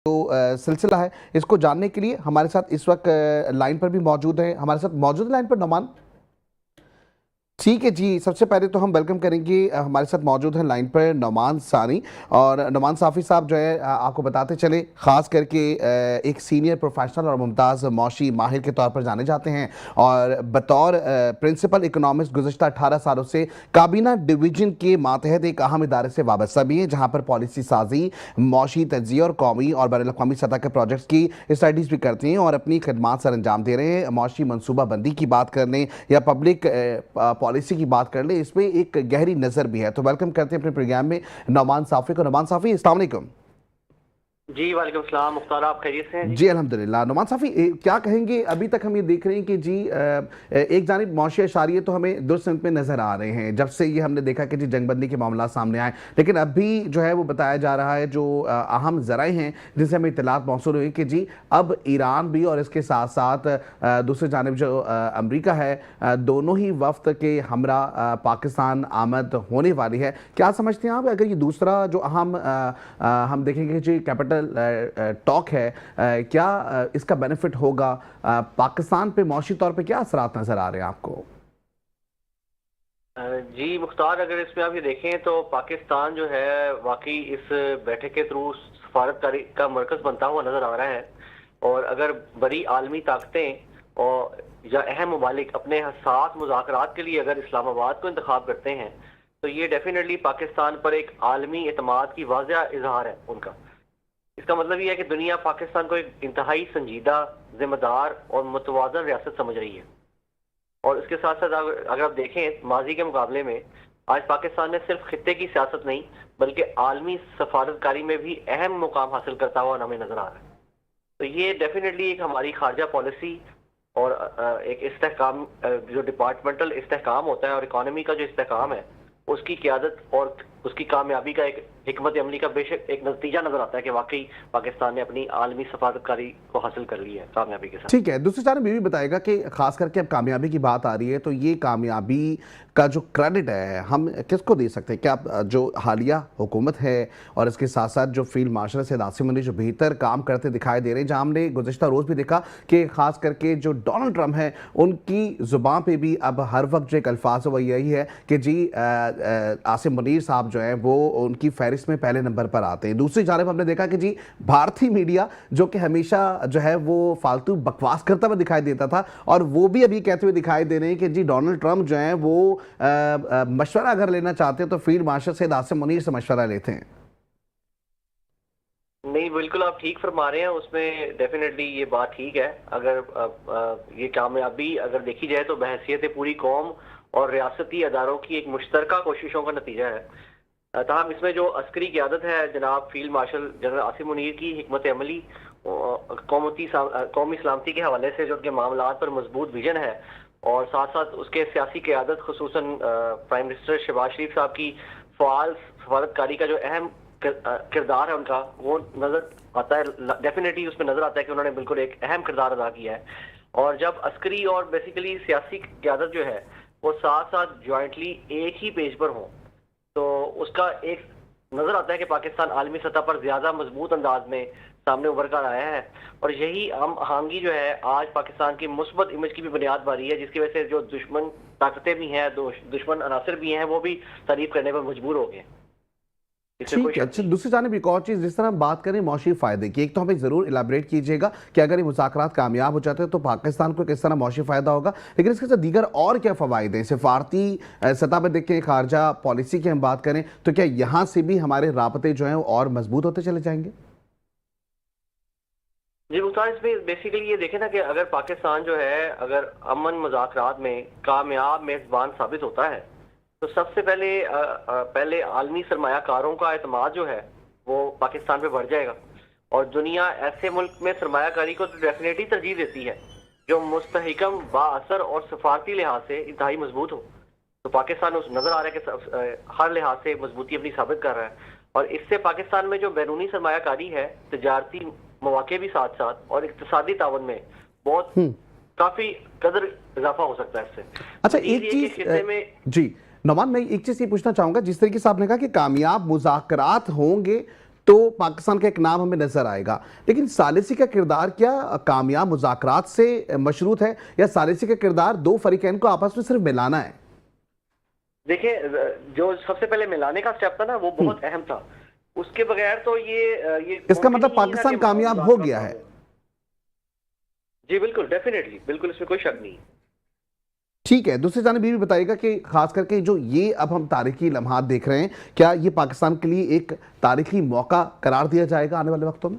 सिलसिला है, इसको जानने के लिए हमारे साथ इस वक्त लाइन पर भी मौजूद है। हमारे साथ मौजूद लाइन पर नोमान। ठीक है जी, सबसे पहले तो हम वेलकम करेंगे, हमारे साथ मौजूद हैं लाइन पर नोमान सानी। और नोमान साफ़ी साहब जो है, आपको बताते चले, ख़ास करके एक सीनियर प्रोफेशनल और मुमताज़ मौशी माहिर के तौर पर जाने जाते हैं। और बतौर प्रिंसिपल इकोनॉमिस्ट गुज़श्ता 18 सालों से काबीना डिवीज़न के मातहत एक अहम इदारे से वाबस्ता भी हैं, जहाँ पर पॉलिसी साजी, मौशी तज्ज़िया और कौमी और बैनुल-अक़वामी सतह के प्रोजेक्ट्स की स्टडीज़ भी करते हैं और अपनी खिदमात सर अंजाम दे रहे हैं। मौशी मनसूबाबंदी की बात कर लें या पब्लिक पॉलिसी की बात कर ले, इसमें एक गहरी नजर भी है। तो वेलकम करते हैं अपने प्रोग्राम में नोमान साफ़ी को। नोमान साफ़ी, अस्सलाम वालेकुम। जी वालेकुम सलाम। मुख्तार, आप खैरियत से हैं? जी अल्हम्दुलिल्लाह। नोमान साफ़ी, क्या कहेंगे? अभी तक हम ये देख रहे हैं कि जी एक जानिब मौशी अशारिये तो हमें दुरुस्त में नज़र आ रहे हैं जब से ये हमने देखा कि जी जंगबंदी के मामला सामने आए, लेकिन अब भी जो है वो बताया जा रहा है, जो अहम ज़राए हैं जिनसे हमें इत्तलात मौसूल हुई कि जी अब ईरान भी और इसके साथ साथ दूसरी जानिब जो अमरीका है, दोनों ही वफ्त के हमरा पाकिस्तान आमद होने वाली है। क्या समझते हैं आप, अगर ये दूसरा जो अहम हम देखेंगे जी कैपिटल टॉक है, क्या इसका बेनिफिट होगा पाकिस्तान पे? मौशी तौर पे क्या असरात नजर आ रहे हैं आपको? जी मुख्तार, अगर इसमें आप ये देखें तो पाकिस्तान जो है वाकई इस बैठक के थ्रू सफारतकारी का मरकज बनता हुआ नजर आ रहा है। और अगर बड़ी आलमी ताकतें और या अहम ममालिक अपने हसास मुज़ाकरात के लिए अगर इस्लामाबाद को इंतखाब करते हैं, तो ये डेफिनेटली पाकिस्तान पर एक आलमी एतमाद की वाज़ह इजहार है उनका। इसका मतलब ये है कि दुनिया पाकिस्तान को एक इंतहाई संजीदा, जिम्मेदार और मुतवाज़न रियासत समझ रही है। और इसके साथ साथ अगर आप देखें माजी के मुकाबले में आज पाकिस्तान ने सिर्फ खित्ते की सियासत नहीं बल्कि आलमी सफारतकारी में भी अहम मुकाम हासिल करता हुआ हमें नजर आ रहा है। तो ये डेफिनेटली एक हमारी खारजा पॉलिसी और एक इस्तेहकाम, जो डिपार्टमेंटल इस्तेहकाम होता है और इकोनॉमी का जो इस्तेहकाम है, उसकी क़यादत और उसकी कामयाबी का एक हिकमत अमली का बेशक एक नतीजा नजर आता है कि वाकई पाकिस्तान ने अपनी आलमी सफारतकारी को हासिल कर ली है कामयाबी के साथ। ठीक है, दूसरी जानब ये भी बताएगा कि खास करके अब कामयाबी की बात आ रही है, तो ये कामयाबी का जो क्रेडिट है हम किसको दे सकते हैं? क्या जो हालिया हुकूमत है और इसके साथ साथ जो फील्ड मार्शल सैयद आसिम मुनीर जो बेहतर काम करते दिखाई दे रहे हैं, जहाँ हमने गुज़श्ता रोज़ भी देखा कि खास करके जो डोनाल्ड ट्रंप है उनकी ज़ुबान पे भी अब हर वक्त जो एक अल्फाज है वो यही है कि जी आसिम मुनीर साहब जो हैं वो उनकी फहरिस्त में पहले नंबर पर आते हैं। दूसरी जानब हमने देखा कि जी भारतीय मीडिया जो कि हमेशा जो है वो फालतू बकवास करता हुआ दिखाई देता था, और वो भी अभी कहते हुए दिखाई दे रहे हैं कि जी डोनाल्ड ट्रंप जो है वो मशवरा अगर लेना चाहते हैं तो फील्ड मार्शल सैयद आसिम मुनीर से मशवरा लेते हैं। नहीं, बिल्कुल आप ठीक फरमा रहे हैं, उसमें डेफिनेटली ये बात ठीक है। अगर ये कामयाबी अगर देखी जाए तो बहैसियत पूरी कौम और रियासती अदारों की एक मुश्तरका कोशिशों का नतीजा है। ताहम इसमें जो अस्करी क़यादत है जनाब field marshal general Asim Munir की हिकमत अमली, कौमी सलामती के हवाले से जो उनके मामलात पर मजबूत विजन है, और साथ साथ उसके सियासी क़यादत खुसूसन प्राइम मिनिस्टर शहबाज शरीफ साहब की फ़ाल सफारतकारी का जो अहम किरदार है उनका, वो नजर आता है। डेफिनेटली उसमें नजर आता है कि उन्होंने बिल्कुल एक अहम किरदार अदा किया है। और जब अस्करी और बेसिकली सियासी क़यादत जो है वो साथ साथ ज्वाइंटली एक ही पेज पर हों, तो उसका एक नजर आता है कि पाकिस्तान आलमी सतह पर ज्यादा मजबूत अंदाज में सामने उभर कर आया है। और यही हम आहंगी जो है आज पाकिस्तान की मुस्बत इमेज की भी बुनियाद बारी है, जिसकी वजह से जो दुश्मन ताकतें भी हैं, दुश्मन अनासर भी हैं, वो भी तारीफ करने पर मजबूर हो गए। ठीक है। अच्छा, दूसरी जानिब एक और चीज़, जिस तरह हम बात करें मौशी फ़ायदे की, एक तो हमें ज़रूर इलाबरेट कीजिएगा कि अगर ये मुज़ाकरात कामयाब हो जाते हैं तो पाकिस्तान को किस तरह मौशी फ़ायदा होगा, लेकिन इसके साथ दीगर और क्या फ़वाइद हैं? सिफारती सतह पर देखें, खारजा पॉलिसी की हम बात करें तो क्या यहाँ से भी हमारे राबते जो हैं और मजबूत होते चले जाएंगे? जी मुख्तार, इसमें बेसिकली ये देखें ना कि अगर पाकिस्तान जो है अगर अमन मुज़ाकरात में कामयाब मेज़बान साबित होता है, तो सबसे पहले आलमी सरमायाकारों का एतमाद जो है वो पाकिस्तान पे बढ़ जाएगा। और दुनिया ऐसे मुल्क में सरमायाकारी को तो डेफिनेटली तरजीह देती है जो मुस्तहिकम, बाअसर और सफारती लिहाज से इंतहाई मजबूत हो। तो पाकिस्तान उस नजर आ रहा है कि हर लिहाज से मजबूती अपनी साबित कर रहा है, और इससे पाकिस्तान में जो बैरूनी सरमायाकारी है, तजारती मौके भी साथ साथ और इक्तिसादी तावन में बहुत काफी कदर इजाफा हो सकता है इससे। अच्छा, एक चीज जी नोमान, मैं एक चीज़ ये पूछना चाहूँगा, जिस तरीके से आपने कहा कि कामयाब मुज़ाकरात होंगे तो पाकिस्तान का एक नाम हमें नजर आएगा। लेकिन सालिसी का किरदार क्या कामयाब मुज़ाकरात से मशरूत है, या सालिसी का किरदार दो फरीकैन को आपस में सिर्फ मिलाना है? देखिए, जो सबसे पहले मिलाने का स्टेप था ना, वो बहुत अहम था। उसके बगैर तो ये इसका मुमकिन मतलब ही नहीं था पाकिस्तान कि कामयाब हो मुज़ाकरात गया ना है? हो। जी बिल्कुल, डेफिनेटली, बिल्कुल, इसमें कोई शक नहीं। ठीक है, दूसरी जानिब ये भी बताइएगा कि खास करके जो ये अब हम तारीखी लम्हात देख रहे हैं, क्या ये पाकिस्तान के लिए एक तारीखी मौका करार दिया जाएगा आने वाले वक्तों में?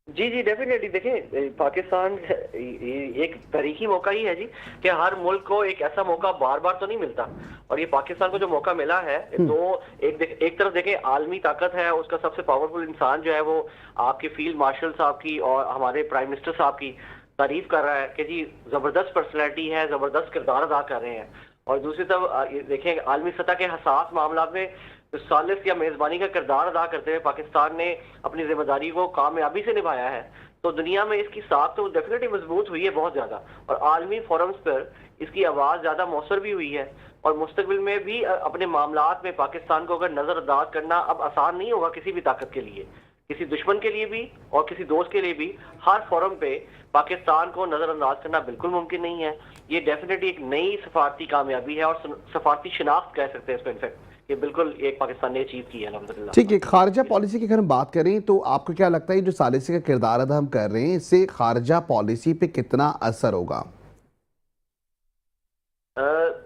जी जी, डेफिनेटली। देखिए, पाकिस्तान ये एक तारीखी मौका ही है जी, कि हर मुल्क को एक ऐसा मौका बार बार तो नहीं मिलता, और ये पाकिस्तान को जो मौका मिला है, तो एक तरफ देखें आलमी ताकत है, उसका सबसे पावरफुल इंसान जो है वो आपके फील्ड मार्शल साहब की और हमारे प्राइम मिनिस्टर साहब की तारीफ कर रहा है कि जी जबरदस्त पर्सनैलिटी है, जबरदस्त किरदार अदा कर रहे हैं। और दूसरी तरफ ये देखें, आलमी सतह के हसास मामला में तो सालिस या मेजबानी का किरदार अदा करते हुए पाकिस्तान ने अपनी जिम्मेदारी को कामयाबी से निभाया है। तो दुनिया में इसकी साख तो डेफिनेटली मजबूत हुई है बहुत ज्यादा, और आलमी फोरम्स पर इसकी आवाज ज्यादा मौसर भी हुई है। और मुस्तकबिल में भी अपने मामलात में पाकिस्तान को अगर नजरअंदाज करना अब आसान नहीं होगा किसी भी ताकत के लिए, किसी दुश्मन के लिए भी और किसी दोस्त के लिए भी। हर फोरम पे पाकिस्तान को नजरअंदाज करना बिल्कुल मुमकिन नहीं है। ये डेफिनेटली एक नई सफारती कामयाबी है, और सफारती शिनाख्त कह सकते हैं इसको। इनफैक्ट ये बिल्कुल एक पाकिस्तान ने अचीव की है, अल्हम्दुलिल्लाह। ठीक है, खारजा पॉलिसी की अगर हम बात करें तो आपको क्या लगता है जो सालिसी का किरदार अदा हम कर रहे हैं, इससे खारजा पॉलिसी पे कितना असर होगा?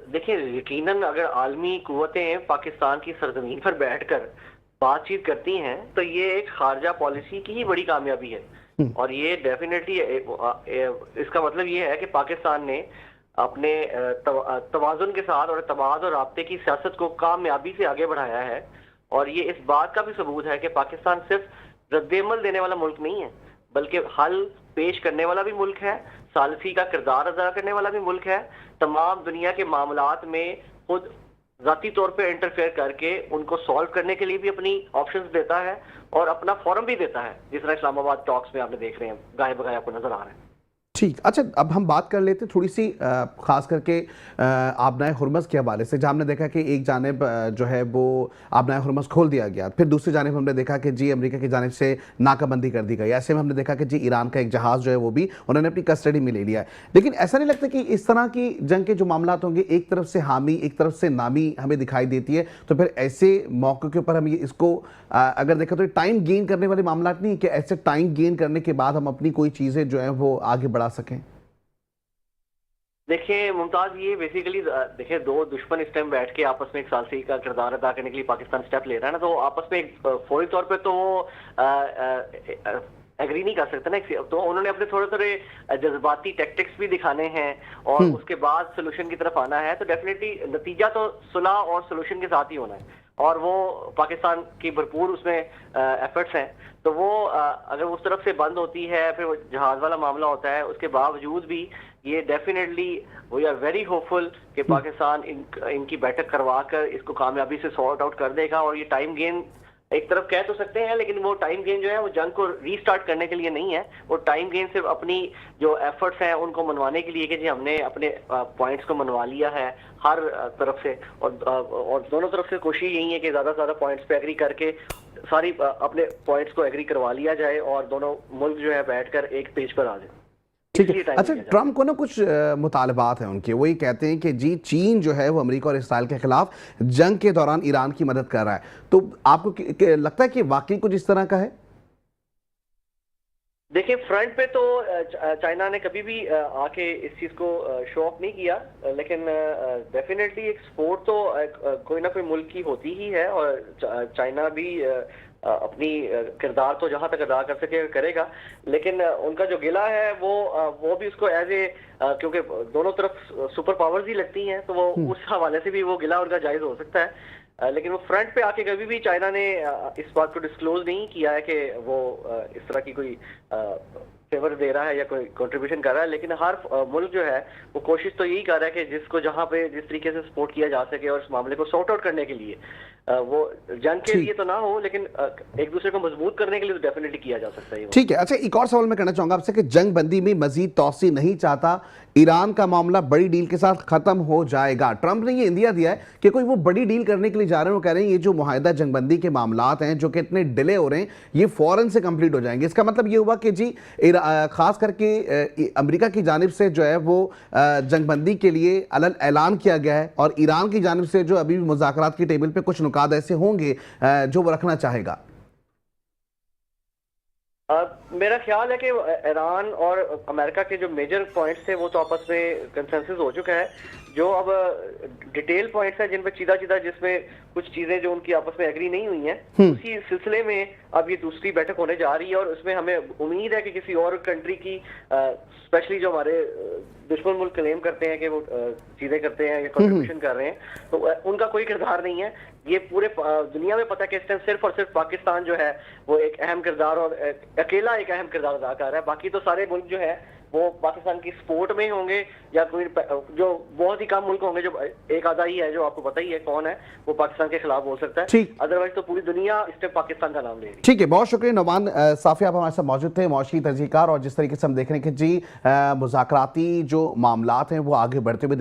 देखिए, यकीनन अगर आलमी कुव्वतें पाकिस्तान की सरजमीन पर बैठकर बातचीत करती हैं, तो ये एक खारजा पॉलिसी की ही बड़ी कामयाबी है। और ये डेफिनेटली इसका मतलब ये है कि पाकिस्तान ने अपने तवाजुन के साथ और तबाद और राब्ते की सियासत को कामयाबी से आगे बढ़ाया है। और ये इस बात का भी सबूत है कि पाकिस्तान सिर्फ रद्देमल देने वाला मुल्क नहीं है, बल्कि हल पेश करने वाला भी मुल्क है, सालिसी का किरदार अदा करने वाला भी मुल्क है। तमाम दुनिया के मामलात में खुद जाती तौर पे इंटरफेयर करके उनको सॉल्व करने के लिए भी अपनी ऑप्शंस देता है, और अपना फोरम भी देता है, जिस तरह इस्लामाबाद टॉक्स में आपने देख रहे हैं गाहे बगाए आपको नजर आ रहे हैं। ठीक, अच्छा अब हम बात कर लेते हैं थोड़ी सी खास करके आबनाए हुर्मस के हवाले से, जहाँ हमने देखा कि एक जानिब जो है वो आबनाए हुर्मस खोल दिया गया, फिर दूसरी जानिब हमने देखा कि जी अमेरिका की जानिब से नाकाबंदी कर दी गई। ऐसे में हमने देखा कि जी ईरान का एक जहाज़ जो है वो भी उन्होंने अपनी कस्टडी में ले लिया है। लेकिन ऐसा नहीं लगता कि इस तरह की जंग के जो मामला होंगे, एक तरफ से हामी एक तरफ से नामी हमें दिखाई देती है, तो फिर ऐसे मौके के ऊपर हम इसको अगर देखें तो टाइम गेन करने वाले मामला नहीं है कि ऐसे टाइम गेन करने के बाद हम अपनी कोई चीज़ें जो है वो आगे बढ़ा सकें? देखिए मुमताज, ये बेसिकली देखिए दो दुश्मन इस टाइम बैठ के आपस में एक सालिसी का किरदार अदा करने के लिए पाकिस्तान स्टेप ले रहा है ना, तो आपस में फौरी तौर पे तो वो एग्री नहीं कर सकते ना। तो उन्होंने अपने थोड़े थोड़े जज्बाती टैक्टिक्स भी दिखाने हैं, और उसके बाद सोल्यूशन की तरफ आना है। तो डेफिनेटली नतीजा तो सुलह और सोल्यूशन के साथ ही होना है, और वो पाकिस्तान की भरपूर उसमें एफर्ट्स हैं। तो वो अगर उस तरफ से बंद होती है, फिर वो जहाज वाला मामला होता है, उसके बावजूद भी ये definitely we are very hopeful कि पाकिस्तान इनकी बैठक करवा कर इसको कामयाबी से सॉर्ट आउट कर देगा। और ये टाइम गेन एक तरफ कह तो सकते हैं, लेकिन वो टाइम गेन जो है वो जंग को रीस्टार्ट करने के लिए नहीं है। वो टाइम गेन सिर्फ अपनी जो एफर्ट्स हैं उनको मनवाने के लिए कि जी हमने अपने पॉइंट्स को मनवा लिया है हर तरफ से, और दोनों तरफ से कोशिश यही है कि ज्यादा से ज्यादा पॉइंट्स पे एग्री करके सारी अपने पॉइंट्स को एग्री करवा लिया जाए, और दोनों मुल्क जो है बैठकर एक पेज पर आ जाए। ठीक है, अच्छा ट्रम्प को ना कुछ मुतालबात हैं उनके, वो ये कहते हैं कि जी चीन जो है वो अमेरिका और इसराइल के खिलाफ जंग के दौरान ईरान की मदद कर रहा है। तो आपको लगता है कि वाकई कुछ इस तरह का है? देखिए, फ्रंट पे तो चाइना ने कभी भी आके इस चीज को शो ऑफ नहीं किया, लेकिन डेफिनेटली एक सपोर्ट तो कोई ना कोई मुल्क की होती ही है, और चाइना भी अपनी किरदार तो जहां तक अदा कर सके करेगा। लेकिन उनका जो गिला है वो भी उसको एज ए, क्योंकि दोनों तरफ सुपर पावर्स ही लगती हैं, तो वो उस हवाले से भी वो गिला उनका जायज हो सकता है। लेकिन वो फ्रंट पे आके कभी भी चाइना ने इस बात को डिस्क्लोज नहीं किया है कि वो इस तरह की कोई फेवर दे रहा है या कोई कंट्रीब्यूशन कर रहा है। लेकिन हर मुल्क जो है वो कोशिश तो यही कर रहा है कि जिसको जहां पे जिस तरीके से सपोर्ट किया जा सके और इस मामले को सॉर्ट आउट करने के लिए वो जंग के ठीक। लिए तो ना हो, लेकिन एक दूसरे को मजबूत करने के लिए तो डेफिनेटली किया जा सकता है ये। ठीक है। अच्छा, एक और सवाल मैं करना चाहूंगा आपसे कि जंग बंदी में मजीद तौसी नहीं चाहता, ईरान का मामला बड़ी डील के साथ खत्म हो जाएगा। ट्रंप ने ये इंदिया दिया है कि कोई वो बड़ी डील करने के लिए जा रहे हैं, वो कह रहे हैं ये जो मुआहिदा जंग बंदी के मामलात हैं जो कि इतने डिले हो रहे हैं, ये फौरन से कंप्लीट हो जाएंगे। इसका मतलब ये हुआ कि जी खास करके अमेरिका की जानिब से जो है वो जंग बंदी के लिए अलग ऐलान किया गया है, और ईरान की जानिब से जो अभी भी मुज़ाकरात की टेबल पे कुछ नुकात ऐसे होंगे जो वो रखना चाहेगा। मेरा ख्याल है कि ईरान और अमेरिका के जो मेजर पॉइंट्स थे वो तो आपस में कंसेंसस हो चुका है। जो अब डिटेल पॉइंट्स हैं जिन पे सीधा सीधा जिसमें कुछ चीजें जो उनकी आपस में एग्री नहीं हुई हैं, उसी सिलसिले में अब ये दूसरी बैठक होने जा रही है, और उसमें हमें उम्मीद है कि किसी और कंट्री की, स्पेशली जो हमारे दुश्मन मुल्क क्लेम करते हैं कि वो चीजें करते हैं या कंट्रीब्यूशन कर रहे हैं, तो उनका कोई किरदार नहीं है। ये पूरे दुनिया में पता है कि इस टाइम सिर्फ और सिर्फ पाकिस्तान जो है वो एक अहम किरदार और अकेला एक अहम किरदार अदा कर रहा है। बाकी तो सारे मुल्क जो है वो पाकिस्तान की सपोर्ट में होंगे, या कोई जो बहुत ही कम मुल्क होंगे, जो एक आधा ही है जो आपको पता ही है कौन है, वो पाकिस्तान के खिलाफ बोल सकता है। ठीक। अदरवाइज तो पूरी दुनिया इस टाइम पाकिस्तान का नाम ले रही है। ठीक है, बहुत शुक्रिया नौमान साफी, आप हमारे साथ मौजूद थे, मौशी तहजीकार, और जिस तरीके से हम देख रहे हैं कि जी मुज़ाकराती जो मामलात हैं वो आगे बढ़ते हुए